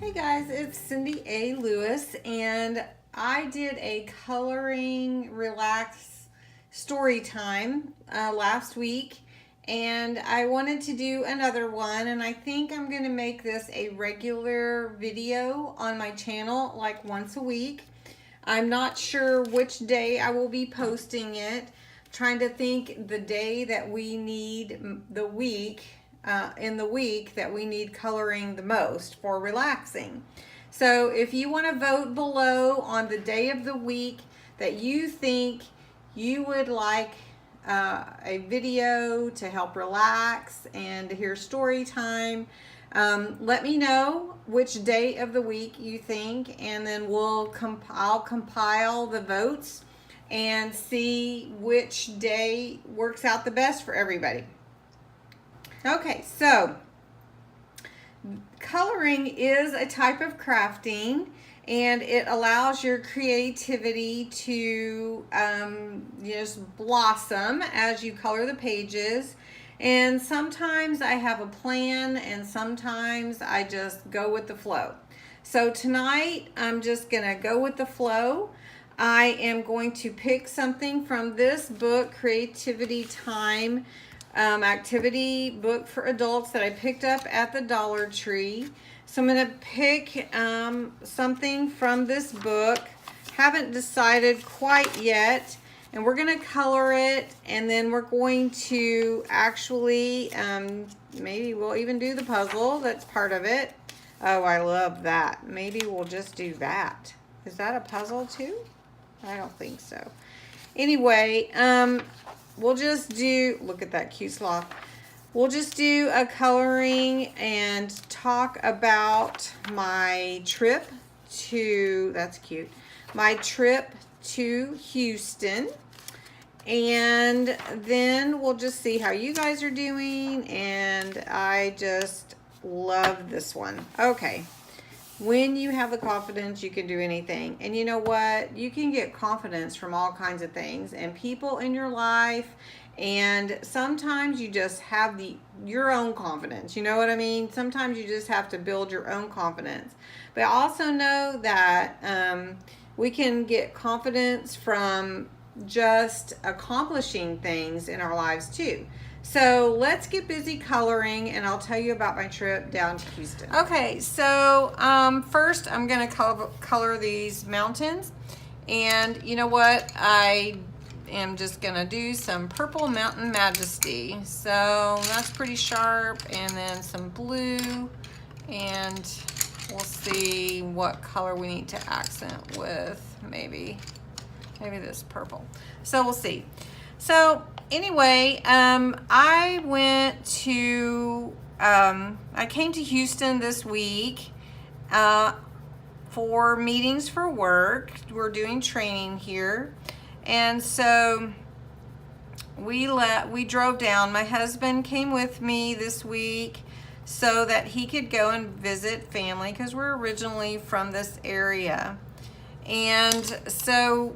Hey guys, it's Cindy A. Lewis, and I did a coloring relax story time last week, and I wanted to do another one, and I think I'm going to make this a regular video on my channel, like once a week. I'm not sure which day I will be posting it. Trying to think the day that we need the week in the week that we need coloring the most for relaxing. So if you want to vote below on the day of the week that you think you would like a video to help relax and to hear story time, let me know which day of the week you think, and then I'll compile the votes and see which day works out the best for everybody. Okay, so coloring is a type of crafting, and it allows your creativity to just blossom as you color the pages. And sometimes I have a plan, and sometimes I just go with the flow. So tonight I'm just gonna go with the flow. I am going to pick something from this book, Creativity Time, activity book for adults that I picked up at the Dollar Tree. So I'm going to pick something from this book. Haven't decided quite yet. And we're going to color it, and then we're going to actually, maybe we'll even do the puzzle that's part of it. Oh, I love that. Maybe we'll just do that. Is that a puzzle too? I don't think so. Anyway, we'll just do, look at that cute sloth. We'll just do a coloring and talk about my trip to, that's cute, my trip to Houston. And then we'll just see how you guys are doing. And I just love this one. Okay. When you have the confidence, you can do anything. And you know what? You can get confidence from all kinds of things and people in your life. And sometimes you just have your own confidence. You know what I mean? Sometimes you just have to build your own confidence. But I also know that we can get confidence from just accomplishing things in our lives too. So let's get busy coloring, and I'll tell you about my trip down to Houston. Okay, so first I'm going to color these mountains. And you know what? I am just going to do some Purple Mountain Majesty. So that's pretty sharp. And then some blue. And we'll see what color we need to accent with. Maybe this purple. So we'll see. So anyway, I came to Houston this week for meetings for work. We're doing training here. And so we drove down. My husband came with me this week so that he could go and visit family, because we're originally from this area. And so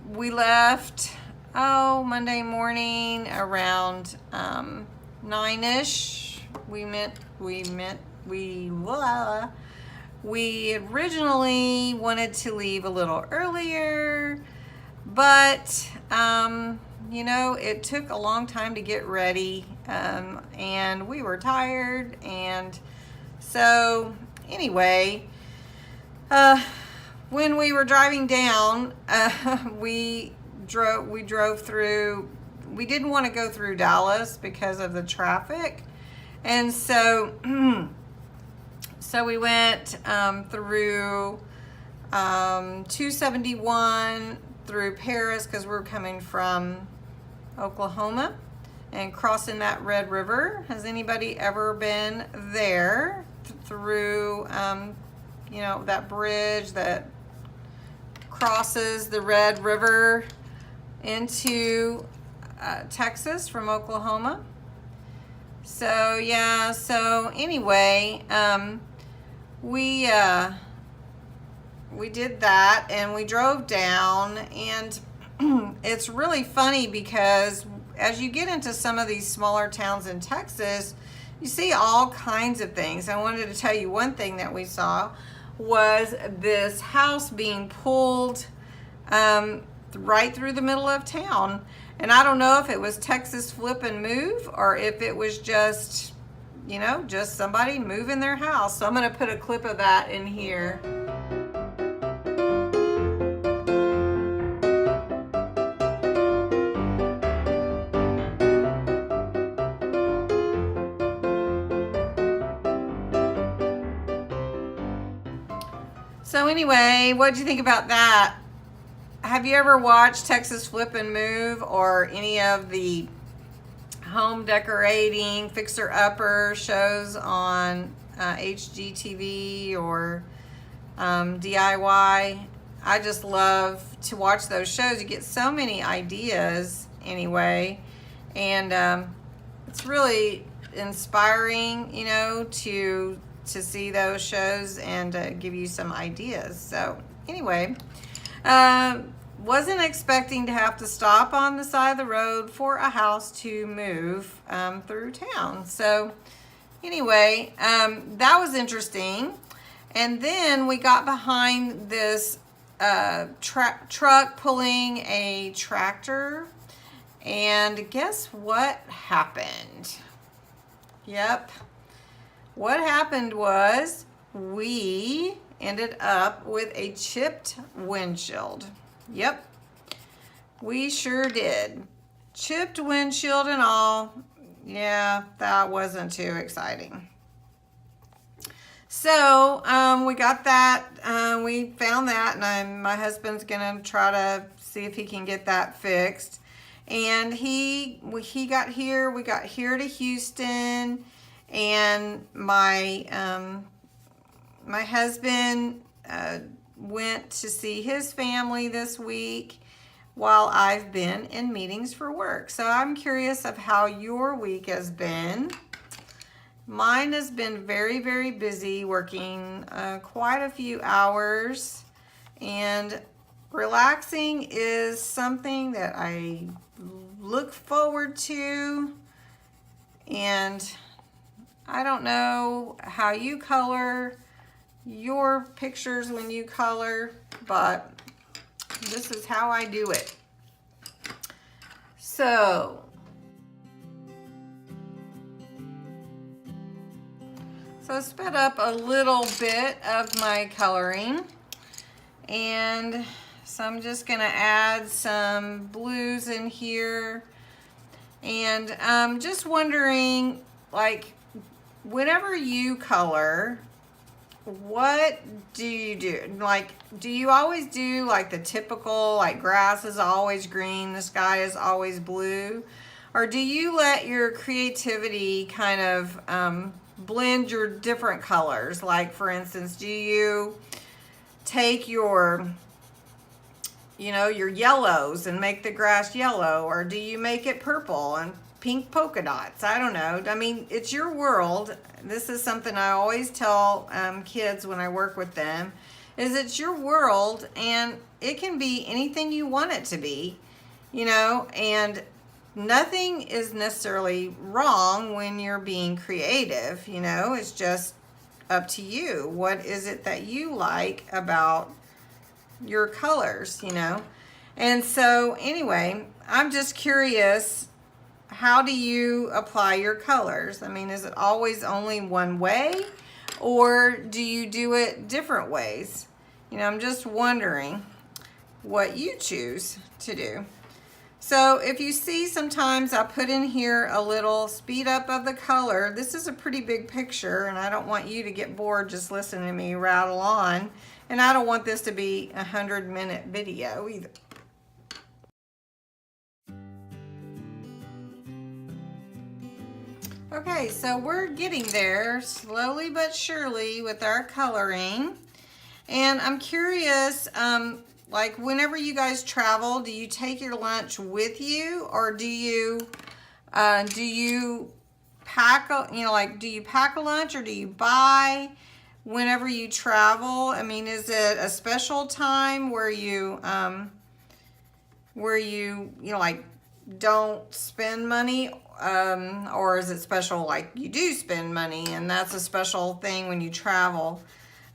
we left Monday morning around 9-ish. We originally wanted to leave a little earlier, but you know, it took a long time to get ready, and we were tired. And so anyway, when we were driving down, we drove through. We didn't want to go through Dallas because of the traffic, and so we went through 271 through Paris, because we're coming from Oklahoma, and crossing that Red River. Has anybody ever been there through you know, that bridge that crosses the Red River into Texas from Oklahoma? So yeah, so anyway, we did that, and we drove down. And it's really funny because as you get into some of these smaller towns in Texas, you see all kinds of things. I wanted to tell you one thing that we saw was this house being pulled right through the middle of town. And I don't know if it was Texas Flip and Move or if it was just, you know, just somebody moving their house. So I'm going to put a clip of that in here. So anyway, what did you think about that? Have you ever watched Texas Flip and Move or any of the home decorating fixer-upper shows on HGTV or DIY? I just love to watch those shows. You get so many ideas anyway, and it's really inspiring, you know, to see those shows and give you some ideas. So anyway, wasn't expecting to have to stop on the side of the road for a house to move through town. So anyway, that was interesting. And then we got behind this truck pulling a tractor, and guess what happened? Yep. What happened was we ended up with a chipped windshield. Yep, we sure did. Chipped windshield and all. Yeah, that wasn't too exciting. So we got that. We found that, and my husband's gonna try to see if he can get that fixed. And he got here. We got here to Houston. And my husband went to see his family this week while I've been in meetings for work. So I'm curious of how your week has been. Mine has been very, very busy, working quite a few hours, and relaxing is something that I look forward to. And I don't know how you color your pictures when you color, but this is how I do it. So I sped up a little bit of my coloring, and so I'm just gonna add some blues in here. And I'm just wondering, like, whenever you color, what do you do? Like, do you always do like the typical, like grass is always green, the sky is always blue? Or do you let your creativity kind of blend your different colors? Like, for instance, do you take your, you know, your yellows and make the grass yellow? Or do you make it purple and pink polka dots? I don't know. I mean, it's your world. This is something I always tell kids when I work with them, is it's your world, and it can be anything you want it to be, you know, and nothing is necessarily wrong when you're being creative, you know. It's just up to you. What is it that you like about your colors, you know? And so anyway, I'm just curious, how do you apply your colors? I mean, is it always only one way, or do you do it different ways? You know, I'm just wondering what you choose to do. So if you see, sometimes I put in here a little speed up of the color. This is a pretty big picture, and I don't want you to get bored just listening to me rattle on. And I don't want this to be a 100-minute video either. Okay, so we're getting there slowly but surely with our coloring. And I'm curious, like whenever you guys travel, do you take your lunch with you, or do you pack a, you know, like, do you pack a lunch, or do you buy whenever you travel? I mean, is it a special time where you you know, like, don't spend money or is it special like you do spend money and that's a special thing when you travel?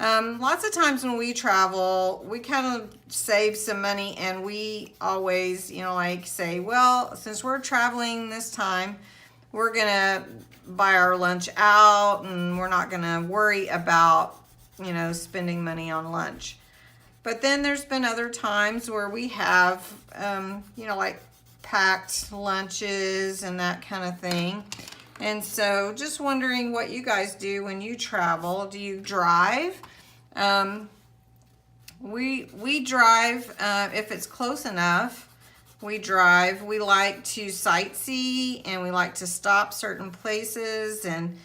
Lots of times when we travel, we kind of save some money, and we always, like say, well, since we're traveling this time, we're gonna buy our lunch out and we're not gonna worry about, spending money on lunch. But then there's been other times where we have, like packed lunches and that kind of thing. And so just wondering what you guys do when you travel. Do you drive? We drive if it's close enough. We drive. We like to sightsee, and we like to stop certain places. And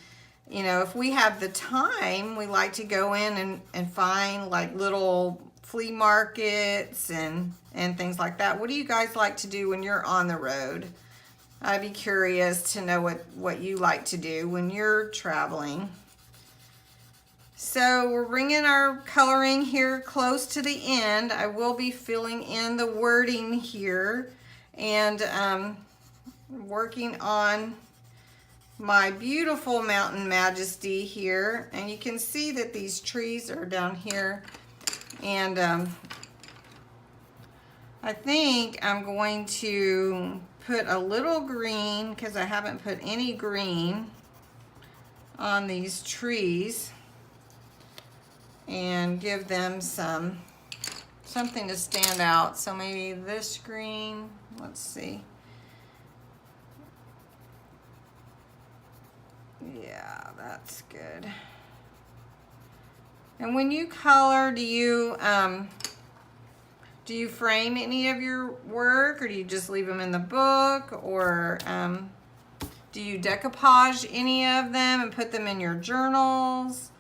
if we have the time, we like to go in and find like little flea markets and things like that. What do you guys like to do when you're on the road? I'd be curious to know what you like to do when you're traveling. So we're bringing our coloring here close to the end. I will be filling in the wording here and working on my beautiful Mountain Majesty here. And you can see that these trees are down here. And I think I'm going to put a little green, because I haven't put any green on these trees, and give them something to stand out. So maybe this green, let's see. Yeah, that's good. And when you color, do you frame any of your work, or do you just leave them in the book, or do you decoupage any of them and put them in your journals?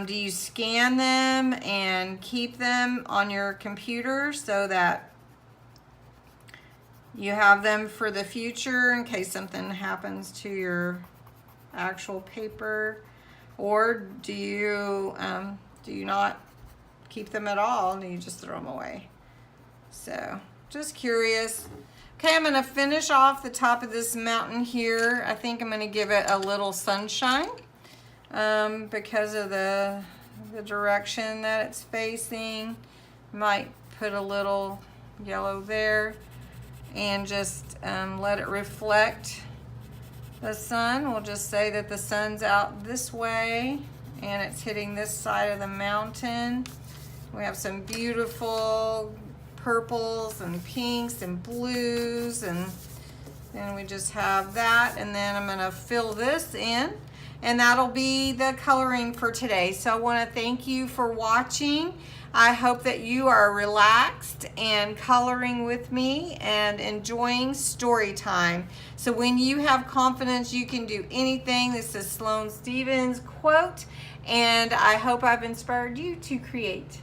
Do you scan them and keep them on your computer so that you have them for the future in case something happens to your actual paper? Or do you not keep them at all? Do you just throw them away? So, just curious. Okay, I'm going to finish off the top of this mountain here. I think I'm going to give it a little sunshine because of the direction that it's facing. Might put a little yellow there and just let it reflect the sun. We'll just say that the sun's out this way and it's hitting this side of the mountain. We have some beautiful purples and pinks and blues, and then we just have that. And then I'm going to fill this in, and that'll be the coloring for today. So I want to thank you for watching. I hope that you are relaxed and coloring with me and enjoying story time. So when you have confidence, you can do anything. This is Sloane Stephens' quote, and I hope I've inspired you to create.